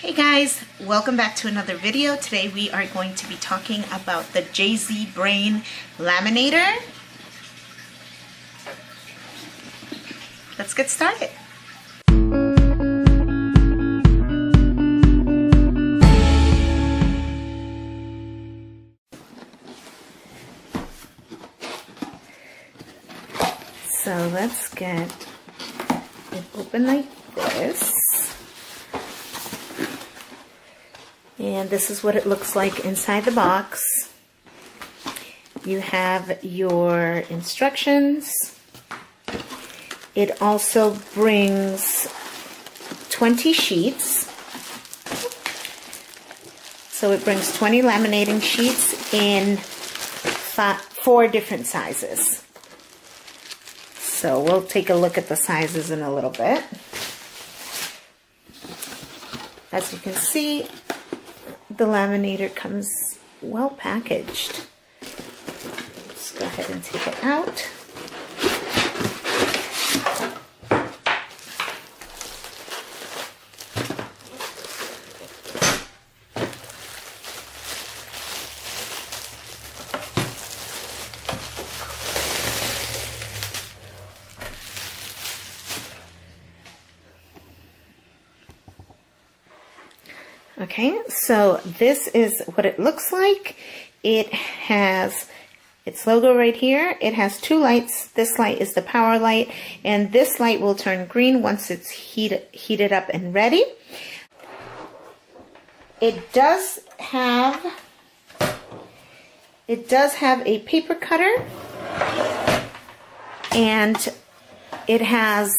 Hey guys, welcome back to another video. Today we are going to be talking about the JZBrain Laminator. Let's get started. So let's get it open like this. And this is what it looks like inside the box. You have your instructions. It also brings 20 sheets. So it brings 20 laminating sheets in 4 different sizes. So we'll take a look at the sizes in a little bit. As you can see, the laminator comes well packaged. Let's go ahead and take it out. Okay, so this is what it looks like. It has its logo right here. It has 2 lights. This light is the power light, and this light will turn green once it's heated up and ready. It does have a paper cutter, and it has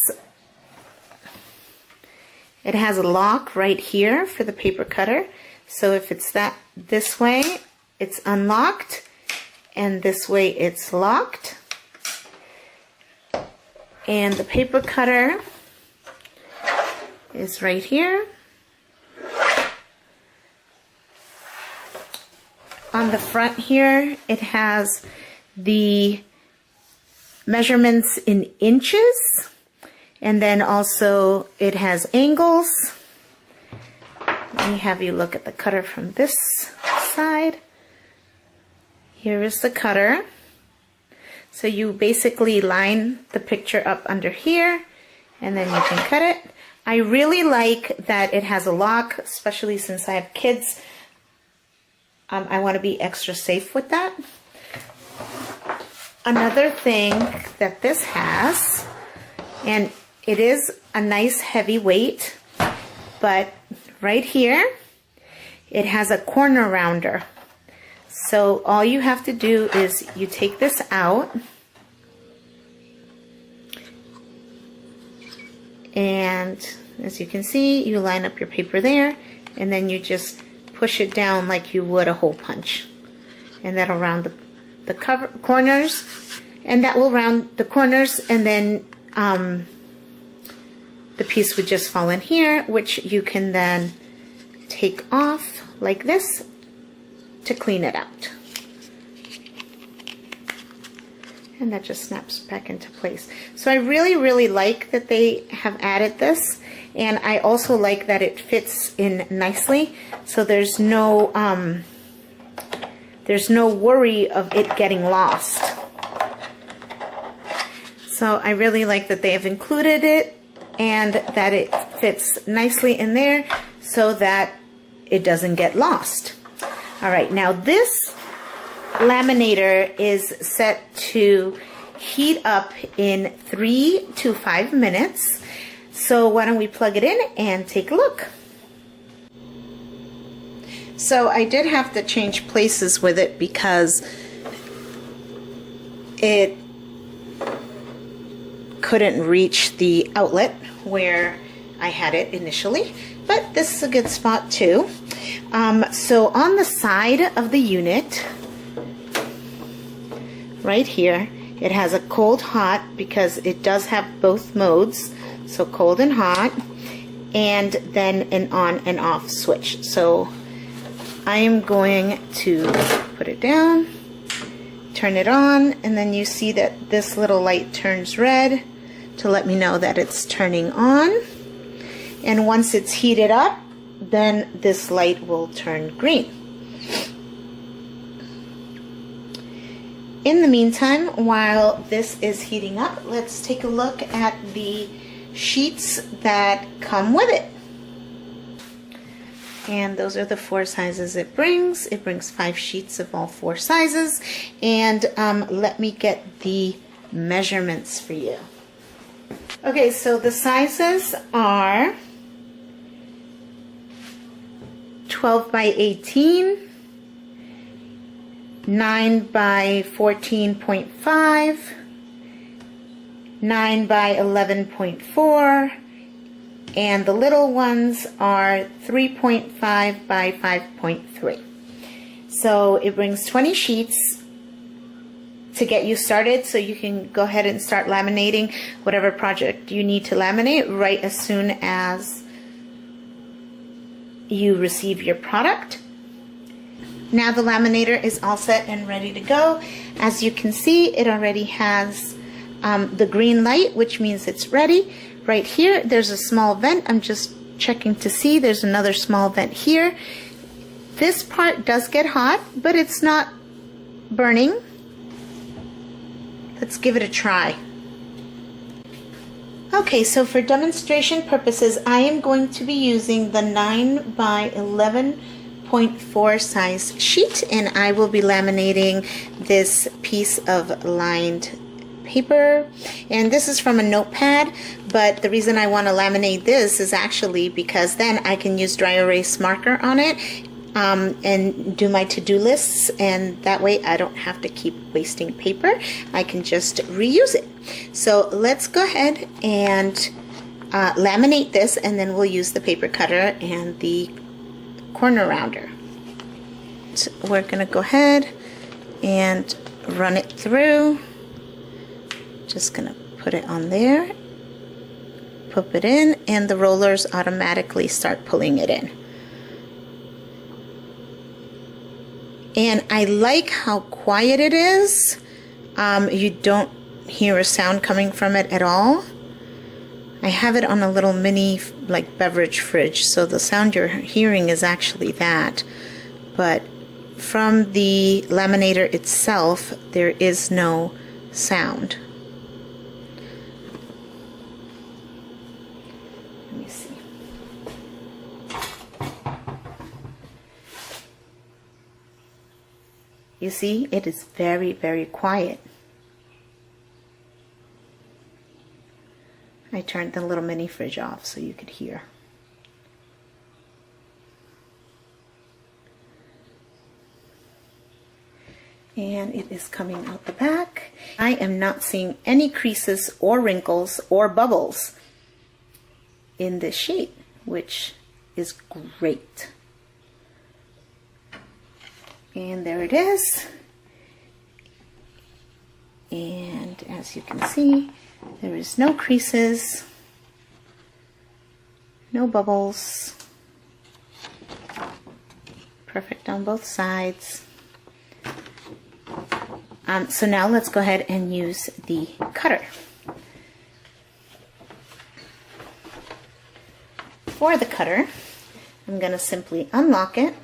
a lock right here for the paper cutter. So if it's this way, it's unlocked, and this way it's locked. And the paper cutter is right here. On the front here, it has the measurements in inches. And then also it has angles. Let me have you look at the cutter from this side. Here is the cutter. So you basically line the picture up under here, and then you can cut it. I really like that it has a lock, especially since I have kids. I want to be extra safe with that. Another thing that this has, and it is a nice heavy weight, but right here, it has a corner rounder. So all you have to do is you take this out, and as you can see, you line up your paper there, and then you just push it down like you would a hole punch. And that'll round the corners, and that will round the corners, and then the piece would just fall in here, which you can then take off like this to clean it out. And that just snaps back into place. So I really like that they have added this, and I also like that it fits in nicely, so there's no worry of it getting lost. So I really like that they have included it, and that it fits nicely in there so that it doesn't get lost. All right, now this laminator is set to heat up in 3 to 5 minutes. So why don't we plug it in and take a look. So I did have to change places with it because it couldn't reach the outlet where I had it initially, but this is a good spot too. So on the side of the unit, right here, it has a cold hot because it does have both modes, so cold and hot, and then an on and off switch. So I am going to put it down, turn it on, and then you see that this little light turns red to let me know that it's turning on. And once it's heated up, then this light will turn green. In the meantime, while this is heating up, let's take a look at the sheets that come with it. And those are the 4 sizes it brings. It brings 5 sheets of all 4 sizes. And let me get the measurements for you. Okay, so the sizes are 12 by 18, 9 by 14.5, 9 by 11.4, and the little ones are 3.5 by 5.3. So it brings 20 sheets to get you started, so you can go ahead and start laminating whatever project you need to laminate right as soon as you receive your product. Now the laminator is all set and ready to go. As you can see, it already has the green light, which means it's ready. Right here, there's a small vent. I'm just checking to see. There's another small vent here. This part does get hot, but it's not burning. Let's give it a try. Okay, so for demonstration purposes, I am going to be using the 9 by 11.4 size sheet, and I will be laminating this piece of lined paper. And this is from a notepad, but the reason I want to laminate this is actually because then I can use dry erase marker on it and do my to-do lists, and that way I don't have to keep wasting paper. I can just reuse it. So let's go ahead and laminate this, and then we'll use the paper cutter and the corner rounder. So we're going to go ahead and run it through. Just going to put it on there, put it in, and the rollers automatically start pulling it in. And I like how quiet it is. You don't hear a sound coming from it at all. I have it on a little mini like beverage fridge, so the sound you're hearing is actually that. But from the laminator itself, there is no sound. Let me see. You see, it is very, very quiet. I turned the little mini fridge off so you could hear. And it is coming out the back. I am not seeing any creases or wrinkles or bubbles in this sheet, which is great. And there it is. And as you can see, there is no creases, no bubbles. Perfect on both sides. So now let's go ahead and use the cutter. For the cutter, I'm going to simply unlock it.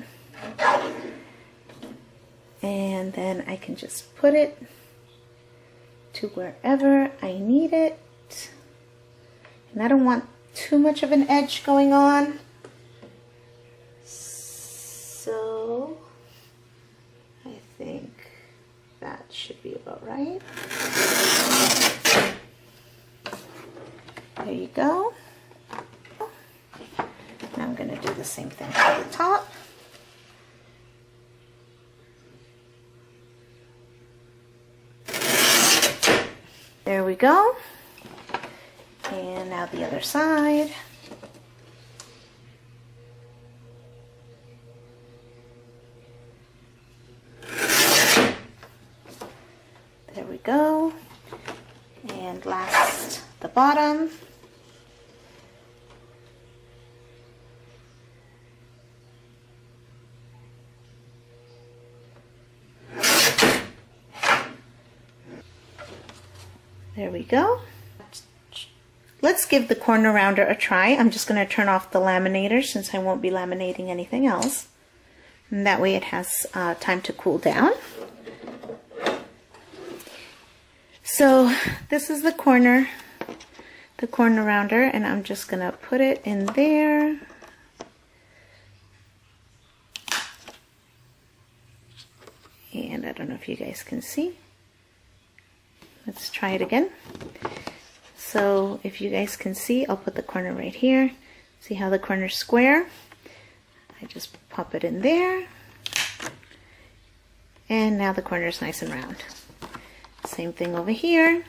And then I can just put it to wherever I need it. And I don't want too much of an edge going on. So I think that should be about right. There you go. Now I'm going to do the same thing for the top. There we go. And now the other side. There we go. And last, the bottom. There we go. let's give the corner rounder a try. I'm just going to turn off the laminator since I won't be laminating anything else. And that way it has time to cool down. So this is the corner rounder, and I'm just going to put it in there. And I don't know if you guys can see. Let's try it again. So if you guys can see, I'll put the corner right here. See how the corner's square? I just pop it in there. And now the corner's nice and round. Same thing over here.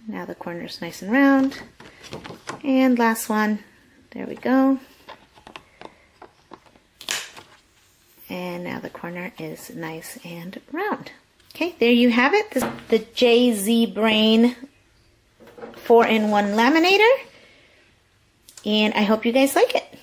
Now the corner's nice and round. And last one. There we go. And now the corner is nice and round. Okay, there you have it. This is the JZBrain 4-in-1 laminator. And I hope you guys like it.